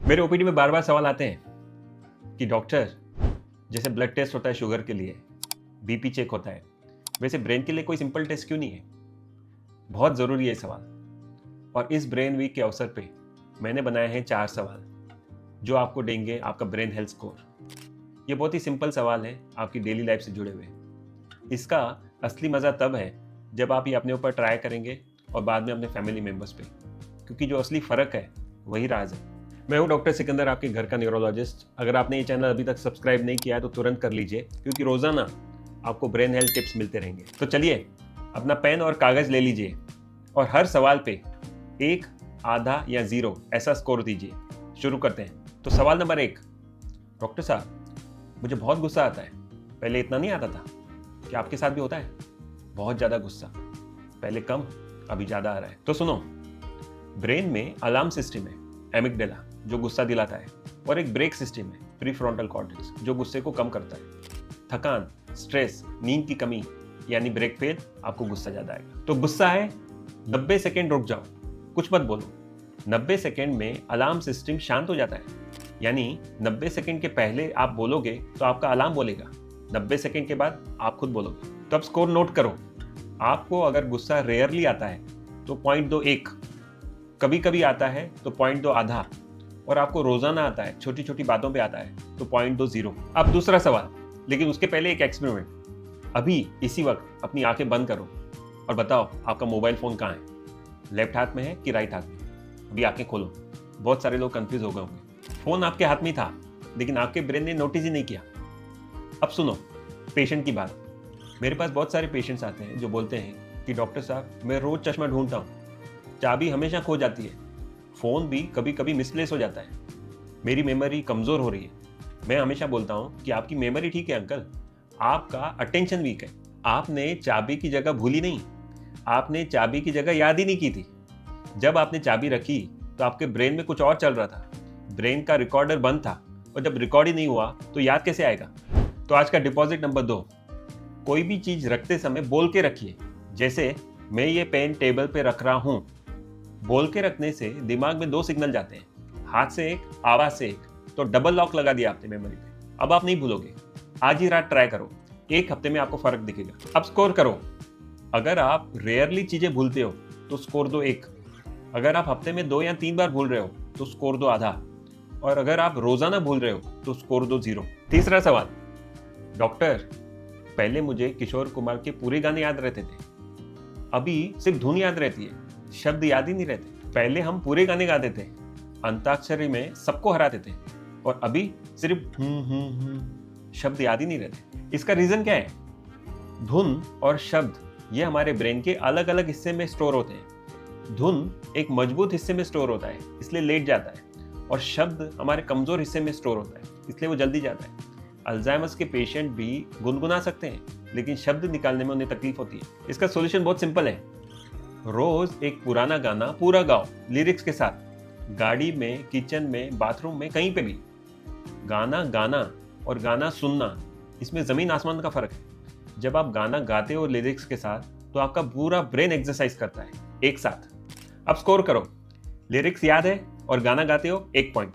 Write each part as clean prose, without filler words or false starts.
मेरे ओपीडी में बार बार सवाल आते हैं कि डॉक्टर, जैसे ब्लड टेस्ट होता है शुगर के लिए, बीपी चेक होता है, वैसे ब्रेन के लिए कोई सिंपल टेस्ट क्यों नहीं है? बहुत ज़रूरी है सवाल। और इस ब्रेन वीक के अवसर पे मैंने बनाए हैं 4 सवाल जो आपको देंगे आपका ब्रेन हेल्थ स्कोर। ये बहुत ही सिंपल सवाल है आपकी डेली लाइफ से जुड़े हुए। इसका असली मज़ा तब है जब आप ये अपने ऊपर ट्राई करेंगे और बाद में अपने फैमिली मेम्बर्स पे, क्योंकि जो असली फ़र्क है वही राज है। मैं हूँ डॉक्टर सिकंदर, आपके घर का न्यूरोलॉजिस्ट। अगर आपने ये चैनल अभी तक सब्सक्राइब नहीं किया है तो तुरंत कर लीजिए, क्योंकि रोज़ाना आपको ब्रेन हेल्थ टिप्स मिलते रहेंगे। तो चलिए अपना पेन और कागज़ ले लीजिए और हर सवाल पे 1, आधा या 0 ऐसा स्कोर दीजिए। शुरू करते हैं। तो सवाल नंबर 1, डॉक्टर साहब मुझे बहुत गुस्सा आता है, पहले इतना नहीं आता था, क्या आपके साथ भी होता है? बहुत ज़्यादा गुस्सा, पहले कम अभी ज़्यादा आ रहा है। तो सुनो, ब्रेन में अलार्म सिस्टम है एमिगडाला जो गुस्सा दिलाता है, और एक ब्रेक सिस्टम है प्रीफ्रंटल कॉर्टेक्स जो गुस्से को कम करता है। थकान, स्ट्रेस, नींद की कमी यानी ब्रेक फेल, आपको गुस्सा ज़्यादा आएगा। तो गुस्सा है, 90 सेकेंड रुक जाओ, कुछ मत बोलो। 90 सेकेंड में अलार्म सिस्टम शांत हो जाता है, यानी 90 सेकेंड के पहले आप बोलोगे तो आपका अलार्म बोलेगा, 90 सेकेंड के बाद आप खुद बोलोगे। तो अब स्कोर नोट करो। आपको अगर गुस्सा रेयरली आता है तो 0.21, कभी कभी आता है तो 0.2 आधा, और आपको रोजाना आता है, छोटी छोटी बातों पे आता है तो 0.20। अब दूसरा सवाल, लेकिन उसके पहले एक एक्सपेरिमेंट। अभी इसी वक्त अपनी आंखें बंद करो और बताओ आपका मोबाइल फोन कहाँ है, लेफ्ट हाथ में है कि राइट हाथ में? अभी आंखें खोलो। बहुत सारे लोग कंफ्यूज हो गए होंगे। फोन आपके हाथ में था, लेकिन आपके ब्रेन ने नोटिस ही नहीं किया। अब सुनो पेशेंट की बात। मेरे पास बहुत सारे पेशेंट्स आते हैं जो बोलते हैं कि डॉक्टर साहब मैं रोज चश्मा ढूंढता हूँ, चाबी हमेशा खो जाती है, फ़ोन भी कभी कभी मिसप्लेस हो जाता है, मेरी मेमोरी कमज़ोर हो रही है। मैं हमेशा बोलता हूँ कि आपकी मेमोरी ठीक है अंकल, आपका अटेंशन वीक है। आपने चाबी की जगह भूली नहीं, आपने चाबी की जगह याद ही नहीं की थी। जब आपने चाबी रखी तो आपके ब्रेन में कुछ और चल रहा था, ब्रेन का रिकॉर्डर बंद था, और जब रिकॉर्ड ही नहीं हुआ तो याद कैसे आएगा? तो आज का डिपॉजिट नंबर 2, कोई भी चीज़ रखते समय बोल के रखिए। जैसे मैं ये पेन टेबल पे रख रहा हूँ। बोल के रखने से दिमाग में 2 सिग्नल जाते हैं, हाथ से एक, आवाज से एक, तो डबल लॉक लगा दिया आपने मेमोरी पे। अब आप नहीं भूलोगे। आज ही रात ट्राई करो, 1 हफ्ते में आपको फर्क दिखेगा। अब स्कोर करो। अगर आप रेयरली चीजें भूलते हो तो स्कोर दो 1। अगर आप हफ्ते में 2 या 3 बार भूल रहे हो तो स्कोर दो आधा, और अगर आप रोजाना भूल रहे हो तो स्कोर दो 0। तीसरा सवाल, डॉक्टर पहले मुझे किशोर कुमार के पूरे गाने याद रहते थे, अभी सिर्फ धुन याद रहती है, शब्द याद ही नहीं रहते। पहले हम पूरे गाने गाते थे, अंताक्षरी में सबको हराते थे, और अभी सिर्फ शब्द याद ही नहीं रहते। इसका रीजन क्या है? धुन और शब्द ये हमारे ब्रेन के अलग अलग हिस्से में स्टोर होते हैं। धुन एक मजबूत हिस्से में स्टोर होता है, इसलिए लेट जाता है, और शब्द हमारे कमजोर हिस्से में स्टोर होता है, इसलिए वो जल्दी जाता है। अल्जाइमर्स के पेशेंट भी गुनगुना सकते हैं, लेकिन शब्द निकालने में उन्हें तकलीफ होती है। इसका सॉल्यूशन बहुत सिंपल है। रोज एक पुराना गाना पूरा गाओ लिरिक्स के साथ, गाड़ी में, किचन में, बाथरूम में, कहीं पे भी। गाना गाना और गाना सुनना, इसमें जमीन आसमान का फर्क है। जब आप गाना गाते हो लिरिक्स के साथ तो आपका पूरा ब्रेन एक्सरसाइज करता है एक साथ। अब स्कोर करो। लिरिक्स याद है और गाना गाते हो 1 पॉइंट,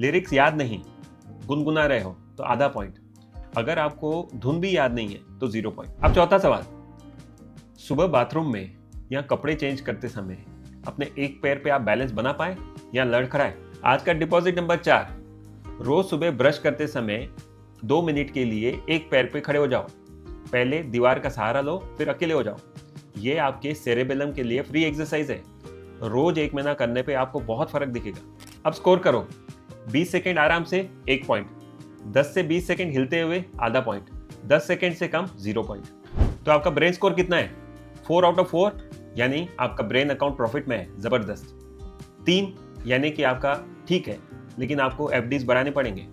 लिरिक्स याद नहीं, गुनगुना रहे हो तो आधा पॉइंट, अगर आपको धुन भी याद नहीं है तो 0 पॉइंट। अब चौथा सवाल, सुबह बाथरूम में या कपड़े चेंज करते समय अपने एक पैर पे आप बैलेंस बना पाए या लड़खड़ाए? आज का डिपॉजिट नंबर 4, रोज सुबह ब्रश करते समय 2 मिनट के लिए एक पैर पे खड़े हो जाओ। पहले दीवार का सहारा लो, फिर अकेले हो जाओ। ये आपके सेरेबेलम के लिए फ्री एक्सरसाइज है। रोज 1 महीना करने पे आपको बहुत फर्क दिखेगा। अब स्कोर करो। 20 सेकेंड आराम से 1 पॉइंट, 10 से 20 सेकेंड हिलते हुए आधा पॉइंट, 10 सेकेंड से कम 0 पॉइंट। तो आपका ब्रेन स्कोर कितना है? 4 आउट ऑफ 4, यानी आपका ब्रेन अकाउंट प्रॉफिट में है, जबरदस्त। 3 यानी कि आपका ठीक है, लेकिन आपको एफडीज बढ़ाने पड़ेंगे।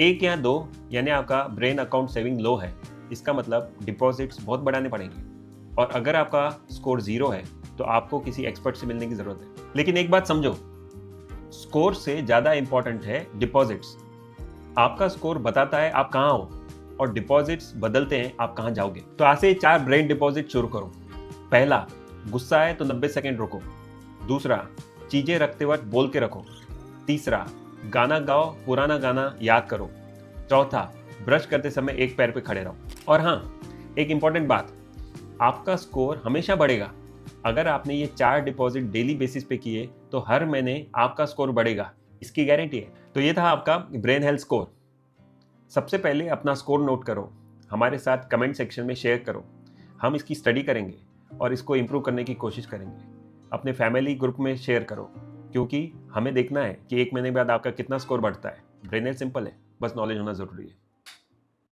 1 या 2 यानी आपका ब्रेन अकाउंट सेविंग लो है, इसका मतलब डिपॉजिट्स बहुत बढ़ाने पड़ेंगे। और अगर आपका स्कोर 0 है तो आपको किसी एक्सपर्ट से मिलने की जरूरत है। लेकिन एक बात समझो, स्कोर से ज्यादा इंपॉर्टेंट है डिपॉजिट्स। आपका स्कोर बताता है आप कहाँ हो, और डिपॉजिट्स बदलते हैं आप कहाँ जाओगे। तो आज से 4 ब्रेन डिपॉजिट शुरू करो। पहला, गुस्सा है तो 90 सेकेंड रुको। दूसरा, चीजें रखते वक्त बोल के रखो। तीसरा, गाना गाओ, पुराना गाना याद करो। चौथा, ब्रश करते समय एक पैर पे खड़े रहो। और हाँ, एक इंपॉर्टेंट बात, आपका स्कोर हमेशा बढ़ेगा। अगर आपने ये 4 डिपॉजिट डेली बेसिस पे किए तो हर महीने आपका स्कोर बढ़ेगा, इसकी गारंटी है। तो ये था आपका ब्रेन हेल्थ स्कोर। सबसे पहले अपना स्कोर नोट करो, हमारे साथ कमेंट सेक्शन में शेयर करो। हम इसकी स्टडी करेंगे और इसको इम्प्रूव करने की कोशिश करेंगे। अपने फैमिली ग्रुप में शेयर करो, क्योंकि हमें देखना है कि 1 महीने बाद आपका कितना स्कोर बढ़ता है। ब्रेन हेल्थ सिंपल है, बस नॉलेज होना ज़रूरी है।